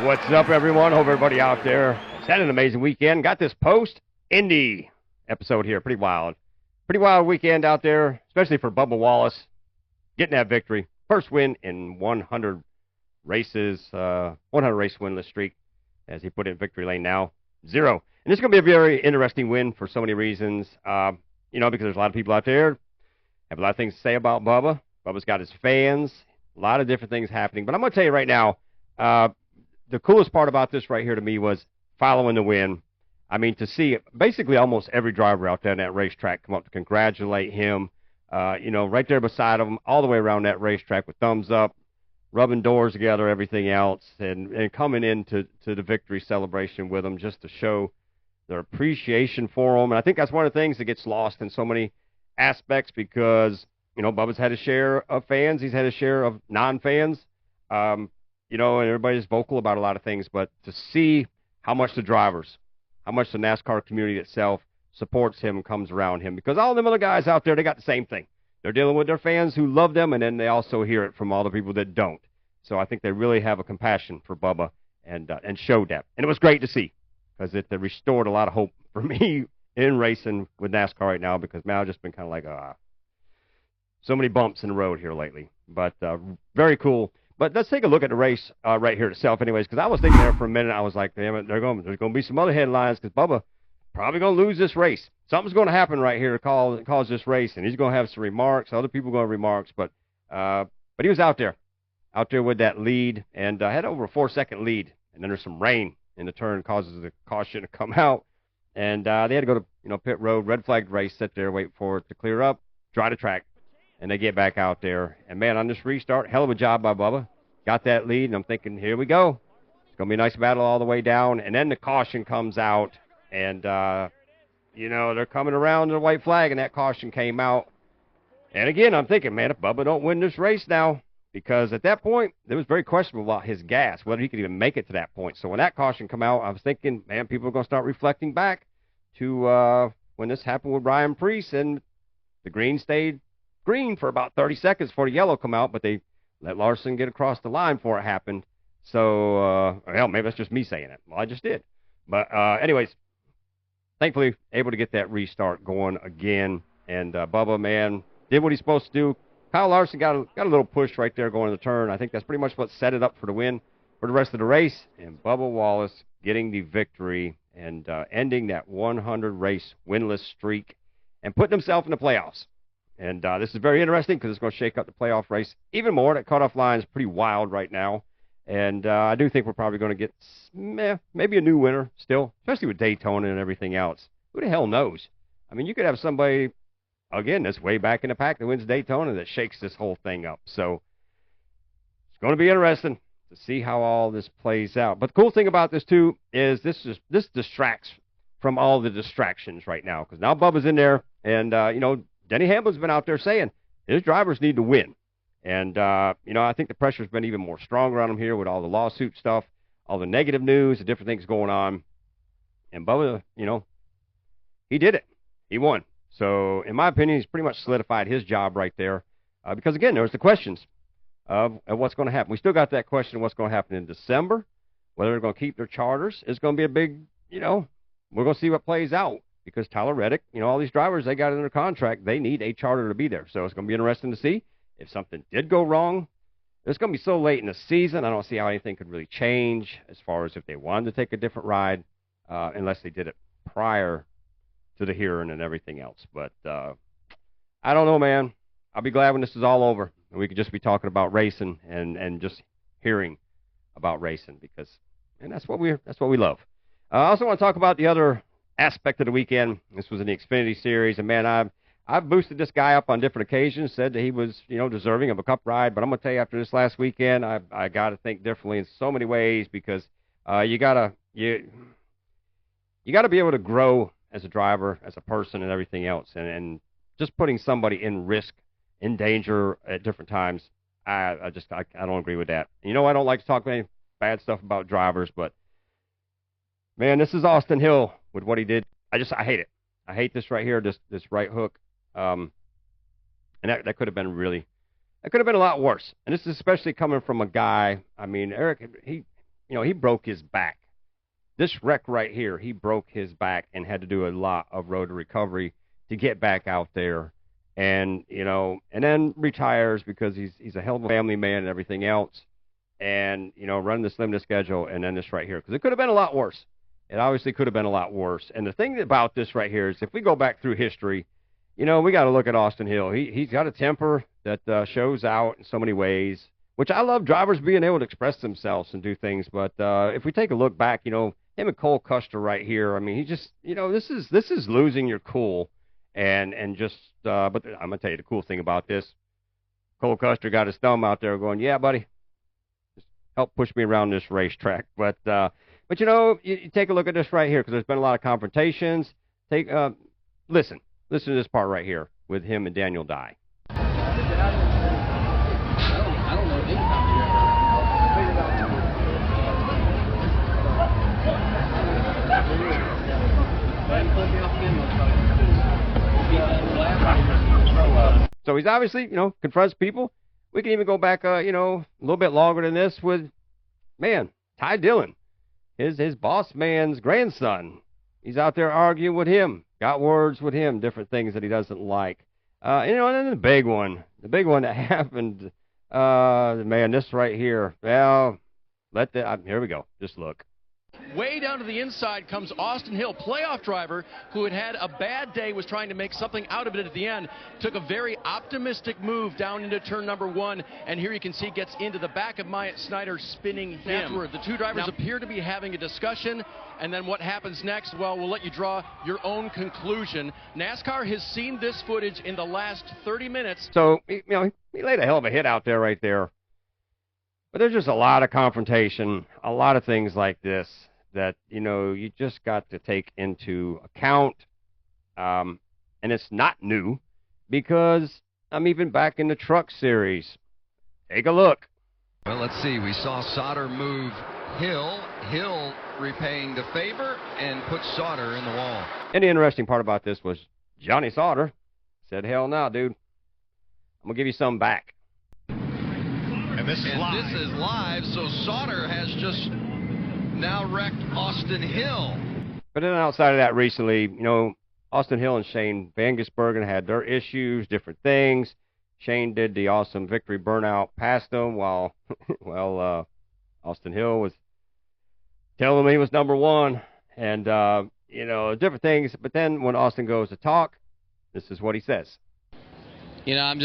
What's up, everyone? Hope everybody out there has had an amazing weekend. Got this post-Indy episode here. Pretty wild. Pretty wild weekend out there, especially for Bubba Wallace getting that victory. First win in 100 races, 100 race winless streak, as he put it in victory lane now. 0. And this is going to be a very interesting win for so many reasons. Because there's a lot of people out there have a lot of things to say about Bubba. Bubba's got his fans, a lot of different things happening. But I'm going to tell you right now, the coolest part about this right here to me was following the win. I mean, to see basically almost every driver out there on that racetrack come up to congratulate him, right there beside him, all the way around that racetrack with thumbs up, rubbing doors together, everything else, and coming into the victory celebration with him just to show their appreciation for him. And I think that's one of the things that gets lost in so many aspects because, Bubba's had a share of fans. He's had a share of non-fans. And everybody's vocal about a lot of things, but to see how much the drivers, how much the NASCAR community itself supports him and comes around him, because all them other guys out there, they got the same thing. They're dealing with their fans who love them, and then they also hear it from all the people that don't. So I think they really have a compassion for Bubba and showed that. And it was great to see, because it restored a lot of hope for me in racing with NASCAR right now, because, man, I've just been kind of like, so many bumps in the road here lately. But very cool. But let's take a look at the race right here itself anyways, because I was thinking there for a minute. I was like, damn it, there's going to be some other headlines because Bubba probably going to lose this race. Something's going to happen right here to cause this race, and he's going to have some remarks. Other people going to have remarks, but he was out there with that lead, and had over a 4-second lead. And then there's some rain in the turn, causes the caution to come out. And they had to go to pit road, red flagged race, sit there, wait for it to clear up, dry the track. And they get back out there. And, man, on this restart, hell of a job by Bubba. Got that lead, and I'm thinking, here we go. It's going to be a nice battle all the way down. And then the caution comes out, and, they're coming around the white flag, and that caution came out. And, again, I'm thinking, man, if Bubba don't win this race now, because at that point, it was very questionable about his gas, whether he could even make it to that point. So when that caution come out, I was thinking, man, people are going to start reflecting back to when this happened with Ryan Preece, and the green stayed green for about 30 seconds before the yellow come out, but they let Larson get across the line before it happened. So, maybe that's just me saying it. Well, I just did. But anyways, thankfully, able to get that restart going again. And Bubba, man, did what he's supposed to do. Kyle Larson got a little push right there going to the turn. I think that's pretty much what set it up for the win for the rest of the race. And Bubba Wallace getting the victory and ending that 100-race winless streak and putting himself in the playoffs. And this is very interesting because it's going to shake up the playoff race even more. That cutoff line is pretty wild right now. And I do think we're probably going to get maybe a new winner still, especially with Daytona and everything else. Who the hell knows? I mean, you could have somebody, again, that's way back in the pack that wins Daytona that shakes this whole thing up. So it's going to be interesting to see how all this plays out. But the cool thing about this, too, is this distracts from all the distractions right now. Because now Bubba's in there, and, Denny Hamlin's been out there saying his drivers need to win. And, I think the pressure's been even more stronger on him here with all the lawsuit stuff, all the negative news, the different things going on. And Bubba, he did it. He won. So, in my opinion, he's pretty much solidified his job right there. Because, again, there was the questions of what's going to happen. We still got that question of what's going to happen in December, whether they're going to keep their charters. It's going to be a big, we're going to see what plays out. Because Tyler Reddick, all these drivers they got in their contract, they need a charter to be there. So it's going to be interesting to see if something did go wrong. It's going to be so late in the season. I don't see how anything could really change as far as if they wanted to take a different ride, unless they did it prior to the hearing and everything else. But I don't know, man. I'll be glad when this is all over and we could just be talking about racing and just hearing about racing and that's what we love. I also want to talk about the other aspect of the weekend. This was in the Xfinity Series, and man, I've boosted this guy up on different occasions, said that he was, deserving of a cup ride, but I'm going to tell you, after this last weekend, I got to think differently in so many ways, because you got to be able to grow as a driver, as a person, and everything else, and just putting somebody in risk, in danger at different times, I don't agree with that. I don't like to talk any bad stuff about drivers, but man, this is Austin Hill with what he did. I hate it. I hate this right here, this right hook. And that could have been a lot worse. And this is especially coming from a guy, I mean, Aric, he broke his back. This wreck right here, he broke his back and had to do a lot of road to recovery to get back out there. And, and then retires because he's a hell of a family man and everything else. And, running this limited schedule, and then this right here. Because it could have been a lot worse. It obviously could have been a lot worse. And the thing about this right here is if we go back through history, we got to look at Austin Hill. He's got a temper that shows out in so many ways, which I love drivers being able to express themselves and do things. But if we take a look back, him and Cole Custer right here, I mean, he just, this is losing your cool. And just, but I'm going to tell you the cool thing about this. Cole Custer got his thumb out there going, yeah, buddy, just help push me around this racetrack. But you take a look at this right here because there's been a lot of confrontations. Listen to this part right here with him and Daniel Dye. I don't know. So he's obviously, confronts people. We can even go back, a little bit longer than this with, Ty Dillon, his boss man's grandson. He's out there arguing with him, got words with him, different things that he doesn't like. And then the big one that happened, this right here. Well, here we go. Just look. Way down to the inside comes Austin Hill, playoff driver who had a bad day, was trying to make something out of it at the end. Took a very optimistic move down into turn number 1, and here you can see gets into the back of Myatt Snyder, spinning him. Afterward, the two drivers appear to be having a discussion, and then what happens next, well, we'll let you draw your own conclusion. NASCAR has seen this footage in the last 30 minutes. So, he laid a hell of a hit out there right there. But there's just a lot of confrontation, a lot of things like this that, you just got to take into account. And it's not new because I'm even back in the truck series. Take a look. Well, let's see. We saw Sauter move Hill. Hill repaying the favor and put Sauter in the wall. And the interesting part about this was Johnny Sauter said, hell no, dude. I'm going to give you some back. And this is live, so Sauter has just now wrecked Austin Hill. But then outside of that recently, Austin Hill and Shane Van Gisbergen had their issues, different things. Shane did the awesome victory burnout past him while, Austin Hill was telling him he was number 1 and, different things. But then when Austin goes to talk, this is what he says. I'm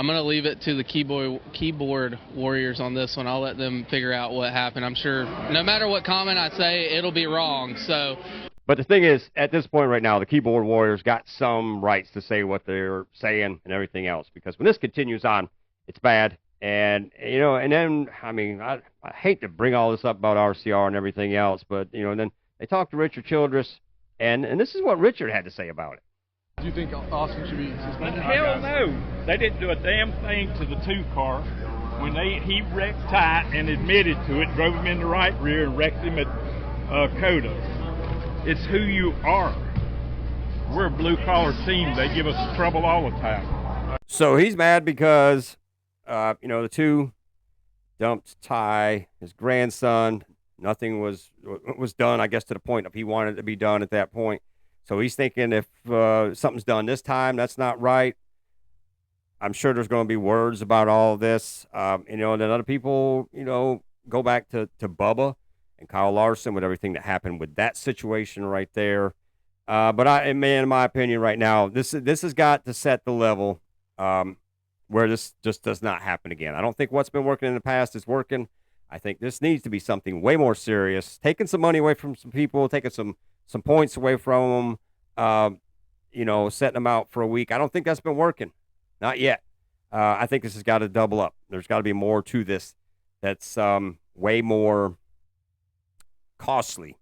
gonna leave it to the keyboard warriors on this one. I'll let them figure out what happened. I'm sure no matter what comment I say, it'll be wrong. So, but the thing is, at this point right now, the keyboard warriors got some rights to say what they're saying and everything else, because when this continues on, it's bad. And and then I hate to bring all this up about RCR and everything else, but and then they talked to Richard Childress, and this is what Richard had to say about it. Do you think Austin should be suspended? Hell no. They didn't do a damn thing to the 2 car. When he wrecked Ty and admitted to it, drove him in the right rear and wrecked him at Coda. It's who you are. We're a blue-collar team. They give us trouble all the time. So he's mad because, the 2 dumped Ty, his grandson. Nothing was done, I guess, to the point of he wanted it to be done at that point. So he's thinking if something's done this time, that's not right. I'm sure there's going to be words about all of this. And then other people, go back to Bubba and Kyle Larson with everything that happened with that situation right there. But in my opinion right now, this has got to set the level where this just does not happen again. I don't think what's been working in the past is working. I think this needs to be something way more serious, taking some money away from some people, taking some points away from them, setting them out for a week. I don't think that's been working. Not yet. I think this has got to double up. There's got to be more to this that's way more costly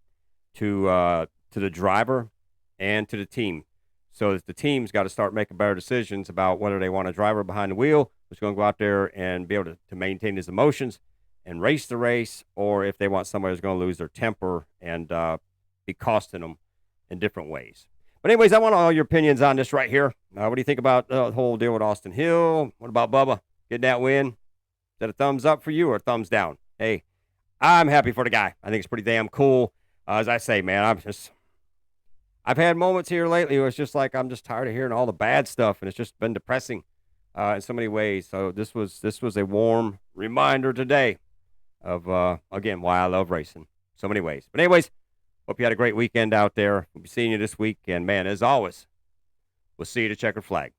to the driver and to the team. So that the team's got to start making better decisions about whether they want a driver behind the wheel who's going to go out there and be able to maintain his emotions and race the race, or if they want somebody who's going to lose their temper and be costing them in different ways. But anyways, I want all your opinions on this right here. What do you think about the whole deal with Austin Hill? What about Bubba getting that win? Is that a thumbs up for you or a thumbs down? Hey, I'm happy for the guy. I think it's pretty damn cool. As I say, man, I've had moments here lately where it's just like I'm just tired of hearing all the bad stuff, and it's just been depressing in so many ways. So this was a warm reminder today of, again, why I love racing so many ways. But anyways, hope you had a great weekend out there. We'll be seeing you this week. And, man, as always, we'll see you at the checkered flag.